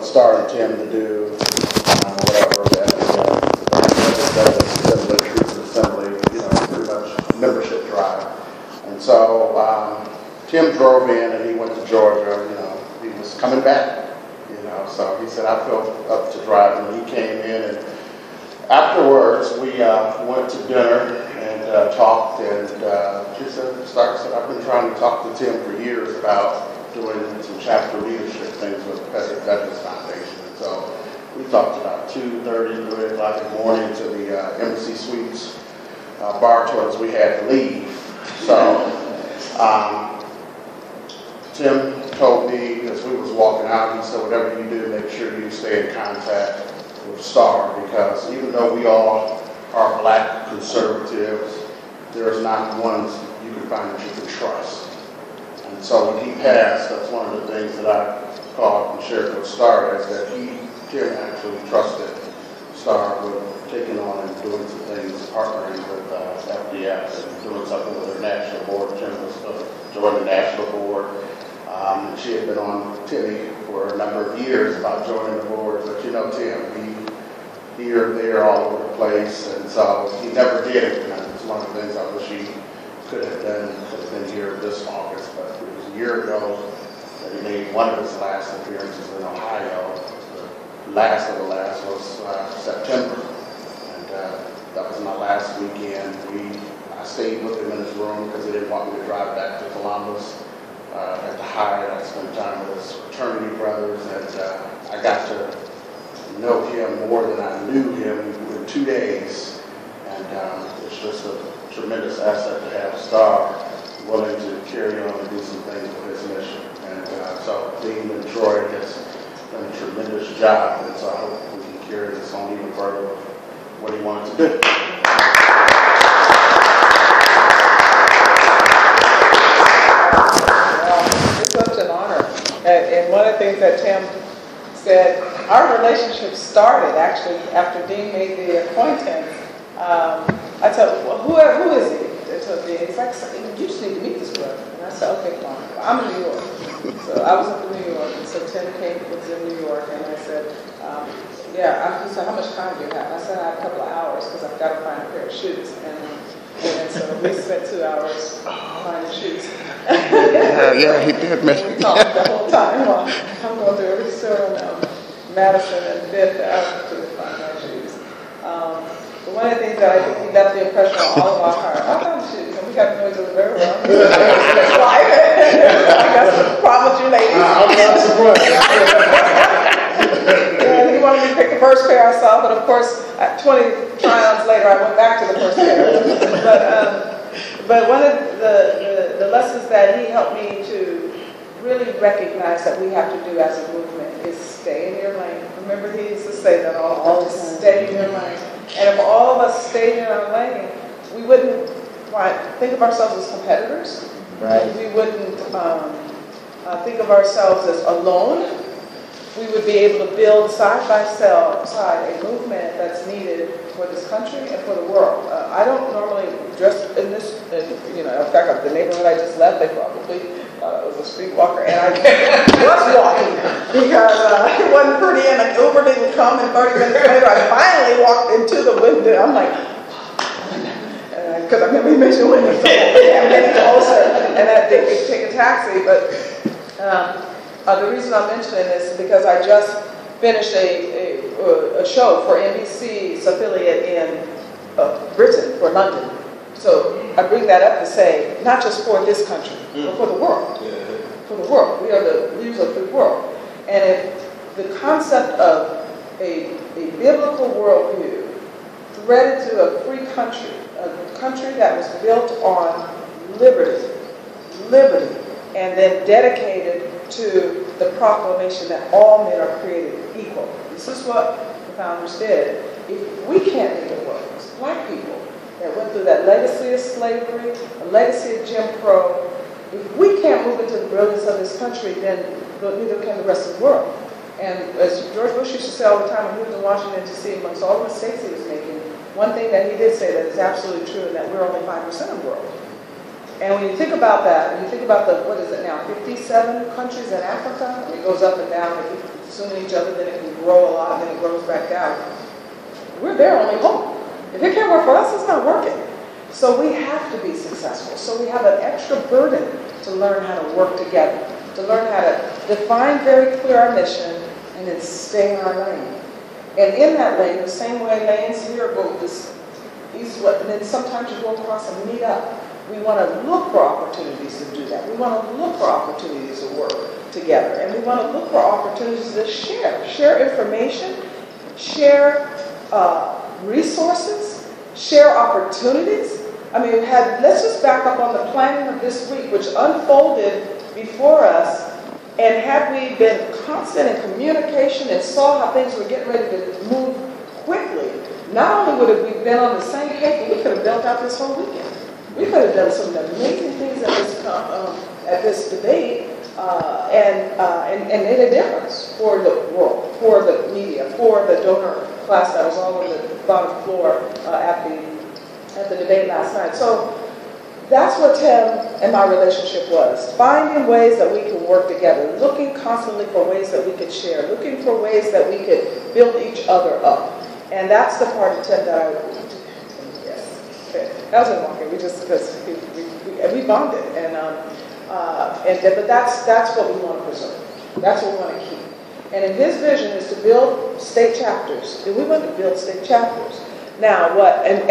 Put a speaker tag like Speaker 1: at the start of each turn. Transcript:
Speaker 1: what Star and Tim to do, whatever, that the Troops Assembly, pretty much membership drive. And so Tim drove in and he went to Georgia, he was coming back, so he said, I feel up to driving. He came in and afterwards we went to dinner and talked, and Stark said, I've been trying to talk to Tim for years about doing some chapter leadership things with the Pacific Veterans Foundation. And so we talked about 2:30, 3 o'clock in the morning to the Embassy Suites bar tours we had to leave. So Tim told me as we was walking out, he said, whatever you do, make sure you stay in contact with Star, because even though we all are black conservatives, there's not one you can find that you can trust. And so when he passed, that's one of the things that I called and shared with Star, is that Tim actually trusted Star with taking on and doing some things, partnering with FDF and doing something with their national board. Tim was joined the national board. And she had been on Timmy for a number of years about joining the board, but Tim, he here, there, all over the place, and so he never did it. And it's one of the things I wish he could have been here this August, but it was a year ago that he made one of his last appearances in Ohio. The last of the last was September, and that was my last weekend. I stayed with him in his room because he didn't want me to drive back to Columbus. At the Hyatt, I spent time with his fraternity brothers, and I got to know him more than I knew him in 2 days. And it's just a tremendous asset to have Star willing to carry on and do some things with his mission. And so Dean and Troy has done a tremendous job, and so I hope we can carry this on even further with what he wanted to do.
Speaker 2: And one of the things that Tim said, our relationship started actually after Dean made the appointment. I said, well, who is he? He's like, you just need to meet this brother. And I said, okay, fine. I'm in New York. So I was up in New York, and so Tim was in New York, and I said, he said, how much time do you have? I said, I have a couple of hours because I've got to find a pair of shoes. And so we spent 2 hours finding shoes.
Speaker 1: Yeah, he did mention.
Speaker 2: We talked the whole time while I'm going through every store on Madison and Fifth Avenue to find my shoes. But one of the things that I think he left the impression on all of our heart, I found shoes, and we got to know each other very well. I got some problem with you ladies.
Speaker 1: I'm not surprised.
Speaker 2: And he wanted me to pick the first pair I saw, but of course, 20 try-ons later, I went back to the first pair. But one of the lessons that he helped me to really recognize that we have to do as a movement is stay in your lane. Remember, he used to say that all the time. Stay in your lane. And if all of us stayed in our lane, we wouldn't think of ourselves as competitors.
Speaker 1: Right.
Speaker 2: We wouldn't think of ourselves as alone. We would be able to build side by side a movement that's needed for this country and for the world. I don't normally dress in this, in fact, the neighborhood I just left, they probably thought I was a streetwalker, and I was walking because it wasn't pretty, and an Uber didn't come, and 30 minutes later, I finally walked into the window. I'm like, because I've never been to windows, so I'm getting closer, and they could take a taxi, but the reason I'm mentioning this is because I just finished a show for NBC's affiliate in Britain, for London. So I bring that up to say, not just for this country, but for the world. For the world. We are the leaders of the world. And if the concept of a biblical worldview threaded to a free country, a country that was built on liberty, and then dedicated to the proclamation that all men are created equal. This is what the founders did. If we can't make it work, as black people that went through that legacy of slavery, a legacy of Jim Crow, if we can't move into the brilliance of this country, then neither can the rest of the world. And as George Bush used to say all the time when he was in Washington D.C., amongst all the mistakes he was making, one thing that he did say that is absolutely true, and that we're only 5% of the world. And when you think about that, when you think about what is it now, 57 countries in Africa, and it goes up and down, consuming each other, then it can grow a lot, then it grows back down. We're their only hope. If it can't work for us, it's not working. So we have to be successful. So we have an extra burden to learn how to work together, to learn how to define very clear our mission and then stay in our lane. And in that lane, the same way lanes here go this east, west, and then sometimes you go across and meet up. We want to look for opportunities to do that. We want to look for opportunities to work together. And we want to look for opportunities to share information, share resources, share opportunities. I mean, let's just back up on the planning of this week, which unfolded before us. And had we been constant in communication and saw how things were getting ready to move quickly, not only would we have been on the same page, but we could have built out this whole weekend. We could have done some amazing things at this debate and made a difference for the world, for the media, for the donor class that was all on the bottom floor at the debate last night. So that's what Tim and my relationship was. Finding ways that we can work together, looking constantly for ways that we could share, looking for ways that we could build each other up. And that's the part of Tim that that was in Walker. We just, because we bonded. But that's what we want to preserve. That's what we want to keep. And in his vision is to build state chapters. We want to build state chapters. Now, what, and